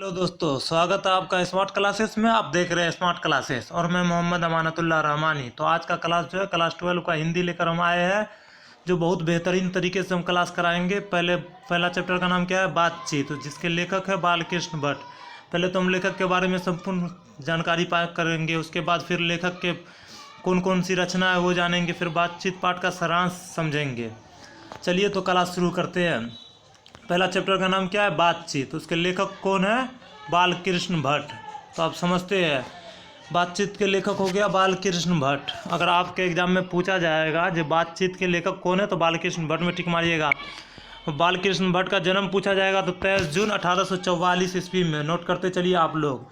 Hello दोस्तों, स्वागत है आपका स्मार्ट क्लासेस में। आप देख रहे हैं स्मार्ट क्लासेस और मैं मोहम्मद अमानतुल्लाह रहमानी। तो आज का क्लास जो है क्लास 12 का हिंदी लेकर हम आए हैं, जो बहुत बेहतरीन तरीके से हम क्लास कराएंगे। पहला चैप्टर का नाम क्या है? बातचीत, जिसके लेखक है बालकृष्ण भट्ट। पहले तो हम लेखक के बारे में संपूर्ण जानकारी पा करेंगे, उसके बाद फिर लेखक के कौन कौन सी रचना है वो जानेंगे, फिर बातचीत पाठ का सारांश समझेंगे। चलिए तो क्लास शुरू करते हैं। पहला चैप्टर का नाम क्या है? बातचीत। उसके लेखक कौन है? बालकृष्ण भट्ट। तो आप समझते हैं, बातचीत के लेखक हो गया बालकृष्ण भट्ट। अगर आपके एग्जाम में पूछा जाएगा जो बातचीत के लेखक कौन है, तो बालकृष्ण भट्ट में टिक मारिएगा। बालकृष्ण भट्ट का जन्म पूछा जाएगा तो 23 जून 1844 ईस्वी में। नोट करते चलिए आप लोग।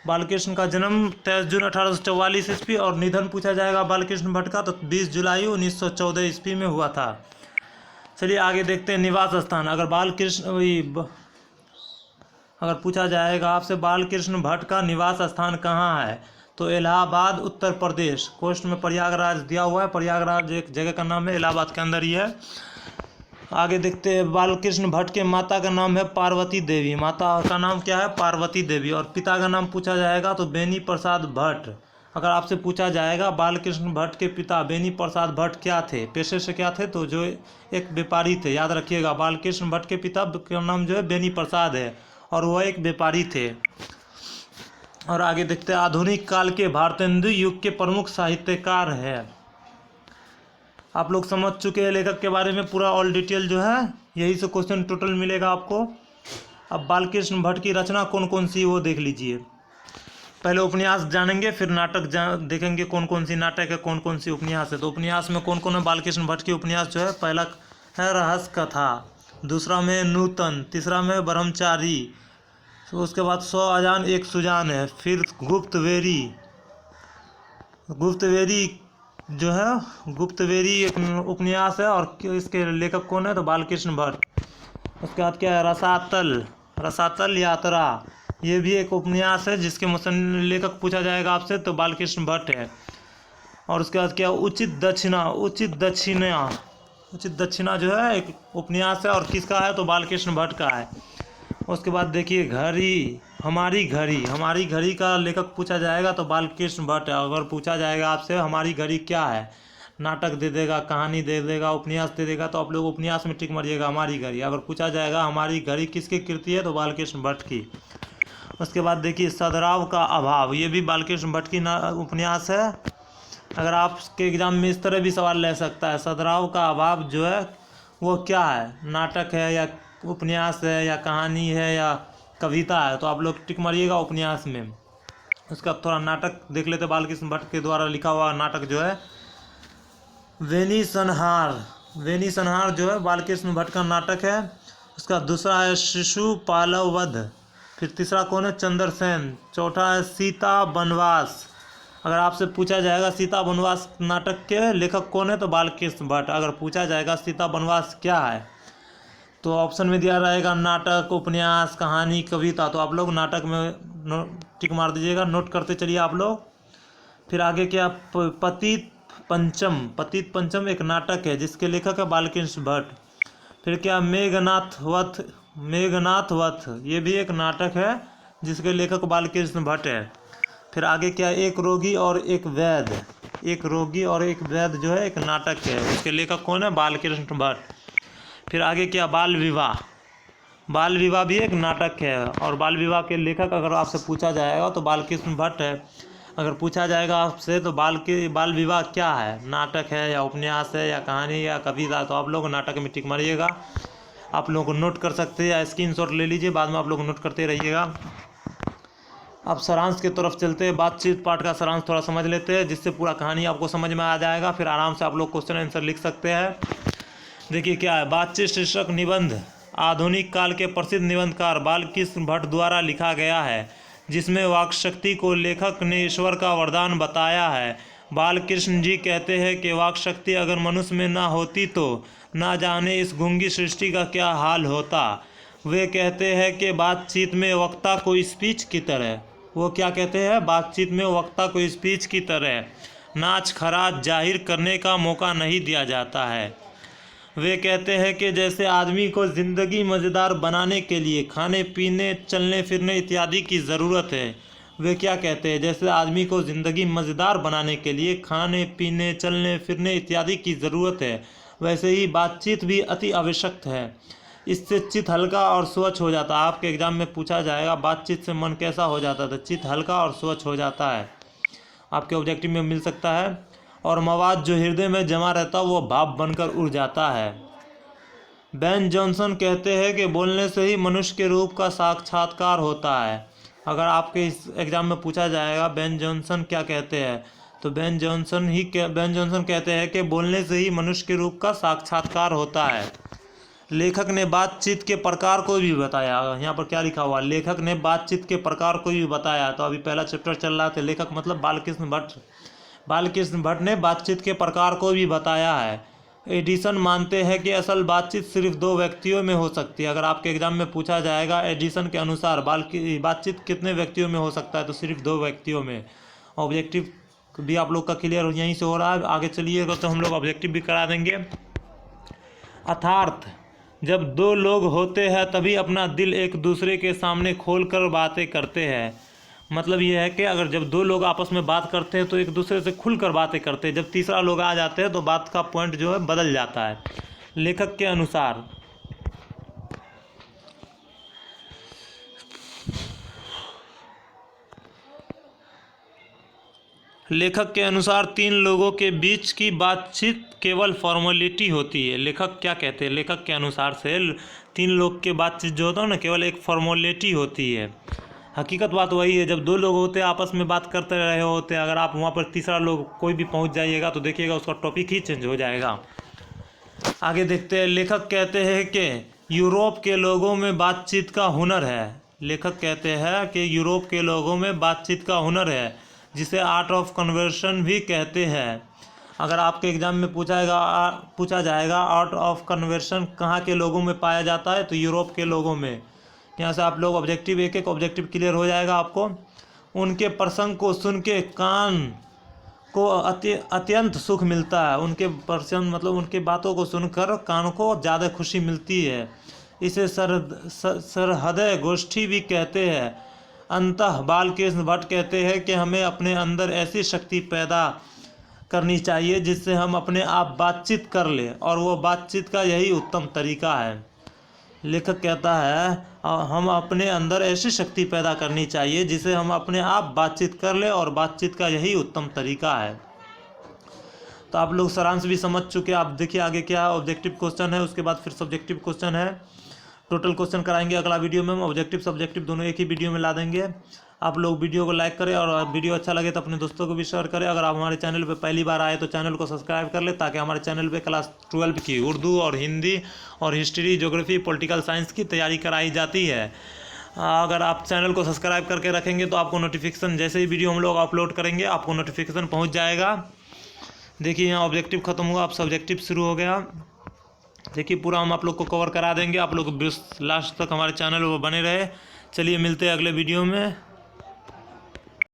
बालकृष्ण का जन्म 23 जून 1844 ईस्वी, और निधन पूछा जाएगा बालकृष्ण भट्ट का तो 20 जुलाई 1914 ईस्वी में हुआ था। चलिए आगे देखते हैं। निवास स्थान, अगर पूछा जाएगा आपसे बालकृष्ण भट्ट का निवास स्थान कहाँ है, तो इलाहाबाद उत्तर प्रदेश। कोष्ट में प्रयागराज दिया हुआ है, प्रयागराज एक जगह का नाम है, इलाहाबाद के अंदर ही है। आगे देखते हैं। बालकृष्ण भट्ट के माता का नाम है पार्वती देवी। माता का नाम क्या है? पार्वती देवी। और पिता का नाम पूछा जाएगा तो बेनी प्रसाद भट्ट। अगर आपसे पूछा जाएगा बालकृष्ण भट्ट के पिता बेनी प्रसाद भट्ट क्या थे, पेशे से क्या थे, तो जो एक व्यापारी थे। याद रखिएगा, बालकृष्ण भट्ट के पिता का नाम जो है बेनी प्रसाद है और वह एक व्यापारी थे। और आगे देखते हैं। आधुनिक काल के भारतेंदु युग के प्रमुख साहित्यकार है। आप लोग समझ चुके हैं लेखक के बारे में पूरा ऑल डिटेल जो है, यही से क्वेश्चन टोटल मिलेगा आपको। अब बालकृष्ण भट्ट की रचना कौन कौन सी वो देख लीजिए। पहले उपन्यास जानेंगे, फिर नाटक देखेंगे कौन कौन सी नाटक है, कौन कौन सी उपन्यास है। तो उपन्यास में कौन कौन है बालकृष्ण भट्ट की उपन्यास जो है? पहला है रहस्य कथा, दूसरा में नूतन, तीसरा में ब्रह्मचारी, तो उसके बाद 100 अजान एक सुजान है, फिर गुप्तवेरी जो है गुप्तवेरी एक उपन्यास है, और इसके लेखक कौन है? तो बालकृष्ण भट्ट। उसके बाद क्या है? रसातल यात्रा, ये भी एक उपन्यास है जिसके लेखक पूछा जाएगा आपसे तो बालकृष्ण भट्ट है। और उसके बाद क्या? उचित दक्षिणा जो है एक उपन्यास है, और किसका है? तो बालकृष्ण भट्ट का है। उसके बाद देखिए हमारी घड़ी का लेखक पूछा जाएगा तो बालकृष्ण भट्ट है। अगर पूछा जाएगा आपसे हमारी घड़ी क्या है, नाटक दे देगा, कहानी दे देगा, उपन्यास दे देगा, तो आप लोग उपन्यास में टिक मारिएगा हमारी घड़ी। अगर पूछा जाएगा हमारी घड़ी किसकी कृति है, तो बालकृष्ण भट्ट की। उसके बाद देखिए सदराव का अभाव, ये भी बालकृष्ण भट्ट की उपन्यास है। अगर आपके एग्जाम में इस तरह भी सवाल ले सकता है, सदराव का अभाव जो है वो क्या है, नाटक है या उपन्यास है या कहानी है या कविता है, तो आप लोग टिक मारिएगा उपन्यास में। उसका थोड़ा नाटक देख लेते। बालकृष्ण भट्ट के द्वारा लिखा हुआ नाटक जो है वेनी संहार जो है बालकृष्ण भट्ट का नाटक है। उसका दूसरा है शिशुपालव वध, फिर तीसरा कौन है? चंद्रसेन। चौथा है सीता बनवास। अगर आपसे पूछा जाएगा सीता बनवास नाटक के लेखक कौन है, तो बालकृष्ण भट्ट। अगर पूछा जाएगा सीता बनवास क्या है, तो ऑप्शन में दिया रहेगा नाटक, उपन्यास, कहानी, कविता, तो आप लोग नाटक में टिक मार दीजिएगा। नोट करते चलिए आप लोग। फिर आगे क्या? पतित पंचम एक नाटक है जिसके लेखक है बालकृष्ण भट्ट। फिर क्या? मेघनाथ वध, ये भी एक नाटक है जिसके लेखक बालकृष्ण भट्ट है। फिर आगे क्या? एक रोगी और एक वैद्य जो है एक नाटक है, उसके लेखक कौन है? बालकृष्ण भट्ट। फिर आगे क्या? बाल विवाह भी एक नाटक है, और बाल विवाह के लेखक अगर आपसे पूछा जाएगा तो बालकृष्ण भट्ट है। अगर पूछा जाएगा आपसे तो बाल विवाह क्या है, नाटक है या उपन्यास है या कहानी या कविता, तो आप लोग नाटक में टिक मारिएगा। आप लोग को नोट कर सकते हैं या स्क्रीनशॉट ले लीजिए, बाद में आप लोग नोट करते रहिएगा। अब सारांश की तरफ चलते हैं। बातचीत पाठ का सारांश थोड़ा समझ लेते हैं, जिससे पूरा कहानी आपको समझ में आ जाएगा। फिर आराम से आप लोग क्वेश्चन आंसर लिख सकते हैं। देखिए क्या है? बातचीत शीर्षक निबंध आधुनिक काल के प्रसिद्ध निबंधकार बालकृष्ण भट्ट द्वारा लिखा गया है, जिसमें वाक्शक्ति को लेखक ने ईश्वर का वरदान बताया है। बालकृष्ण जी कहते हैं कि वाक्शक्ति अगर मनुष्य में ना होती तो ना जाने इस गूंगी सृष्टि का क्या हाल होता। वे कहते हैं कि बातचीत में वक्ता को स्पीच की तरह, वो क्या कहते हैं? बातचीत में वक्ता को स्पीच की तरह नाच खराज जाहिर करने का मौका नहीं दिया जाता है। वे कहते हैं कि जैसे आदमी को ज़िंदगी मज़ेदार बनाने के लिए खाने पीने चलने फिरने इत्यादि की ज़रूरत है। वे क्या कहते हैं? जैसे आदमी को ज़िंदगी मज़ेदार बनाने के लिए खाने पीने चलने फिरने इत्यादि की ज़रूरत है, वैसे ही बातचीत भी अति आवश्यक है। इससे चित्त हल्का और स्वच्छ हो जाता है। आपके एग्जाम में पूछा जाएगा बातचीत से मन कैसा हो जाता है, तो चित्त हल्का और स्वच्छ हो जाता है। आपके ऑब्जेक्टिव में मिल सकता है। और मवाद जो हृदय में जमा रहता है वो भाप बनकर उड़ जाता है। बेन जॉनसन कहते हैं कि बोलने से ही मनुष्य के रूप का साक्षात्कार होता है। अगर आपके इस एग्ज़ाम में पूछा जाएगा बेन जॉनसन क्या कहते हैं, तो बेन जॉनसन कहते हैं कि बोलने से ही मनुष्य के रूप का साक्षात्कार होता है। लेखक ने बातचीत के प्रकार को भी बताया। यहाँ पर क्या लिखा हुआ? लेखक ने बातचीत के प्रकार को भी बताया। तो अभी पहला चैप्टर चल रहा था। लेखक मतलब बालकृष्ण भट्ट। बालकृष्ण भट्ट ने बातचीत के प्रकार को भी बताया है। एडिसन मानते हैं कि असल बातचीत सिर्फ दो व्यक्तियों में हो सकती है। अगर आपके एग्जाम में पूछा जाएगा एडिसन के अनुसार बातचीत कितने व्यक्तियों में हो सकता है, तो सिर्फ दो व्यक्तियों में। ऑब्जेक्टिव भी आप लोग का क्लियर यहीं से हो रहा है। आगे चलिएगा तो हम लोग ऑब्जेक्टिव भी करा देंगे। अर्थात जब दो लोग होते हैं तभी अपना दिल एक दूसरे के सामने खोलकर बातें करते हैं। मतलब ये है कि अगर जब दो लोग आपस में बात करते हैं तो एक दूसरे से खुलकर बातें करते हैं। जब तीसरा लोग आ जाते हैं तो बात का पॉइंट जो है बदल जाता है। लेखक के अनुसार तीन लोगों के बीच की बातचीत केवल फॉर्मेलिटी होती है। लेखक क्या कहते हैं? लेखक के अनुसार से तीन लोग के बातचीत जो होता है ना, केवल एक फॉर्मेलिटी होती है। हकीकत बात वही है, जब दो लोग होते हैं आपस में बात करते रहे होते, अगर आप वहाँ पर तीसरा लोग कोई भी पहुँच जाइएगा तो देखिएगा उसका टॉपिक ही चेंज हो जाएगा। आगे देखते हैं। लेखक कहते हैं कि यूरोप के लोगों में बातचीत का हुनर है। लेखक कहते हैं कि यूरोप के लोगों में बातचीत का हुनर है, जिसे आर्ट ऑफ कन्वर्सन भी कहते हैं। अगर आपके एग्जाम में पूछा जाएगा आर्ट ऑफ कन्वर्सन कहाँ के लोगों में पाया जाता है, तो यूरोप के लोगों में। यहाँ से आप लोग ऑब्जेक्टिव एक ऑब्जेक्टिव क्लियर हो जाएगा आपको। उनके प्रसंग को सुन के कान को अत्यंत सुख मिलता है। उनके प्रसंग मतलब उनके बातों को सुनकर कान को ज़्यादा खुशी मिलती है। इसे सरहृदय गोष्ठी भी कहते हैं। अंततः बालकृष्ण भट्ट कहते हैं कि हमें अपने अंदर ऐसी शक्ति पैदा करनी चाहिए जिससे हम अपने आप बातचीत कर लें, और वो बातचीत का यही उत्तम तरीका है। लेखक कहता है हम अपने अंदर ऐसी शक्ति पैदा करनी चाहिए जिसे हम अपने आप बातचीत कर लें, और बातचीत का यही उत्तम तरीका है। तो आप लोग सारांश भी समझ चुके। आप देखिए आगे क्या ऑब्जेक्टिव क्वेश्चन है, उसके बाद फिर सब्जेक्टिव क्वेश्चन है। टोटल क्वेश्चन कराएंगे अगला वीडियो में। हम ऑब्जेक्टिव सब्जेक्टिव दोनों एक ही वीडियो में ला देंगे। आप लोग वीडियो को लाइक करें, और वीडियो अच्छा लगे तो अपने दोस्तों को भी शेयर करें। अगर आप हमारे चैनल पे पहली बार आए तो चैनल को सब्सक्राइब कर ले, ताकि हमारे चैनल पे क्लास 12 की उर्दू और हिंदी और हिस्ट्री, ज्योग्राफी, पॉलिटिकल साइंस की तैयारी कराई जाती है। अगर आप चैनल को सब्सक्राइब करके रखेंगे तो आपको नोटिफिकेशन, जैसे ही वीडियो हम लोग अपलोड करेंगे आपको नोटिफिकेशन पहुँच जाएगा। देखिए यहाँ ऑब्जेक्टिव खत्म हुआ, अब सब्जेक्टिव शुरू हो गया। देखिए पूरा हम आप लोग को कवर करा देंगे। आप लोग लास्ट तक हमारे चैनल पर बने रहे। चलिए मिलते हैं अगले वीडियो में।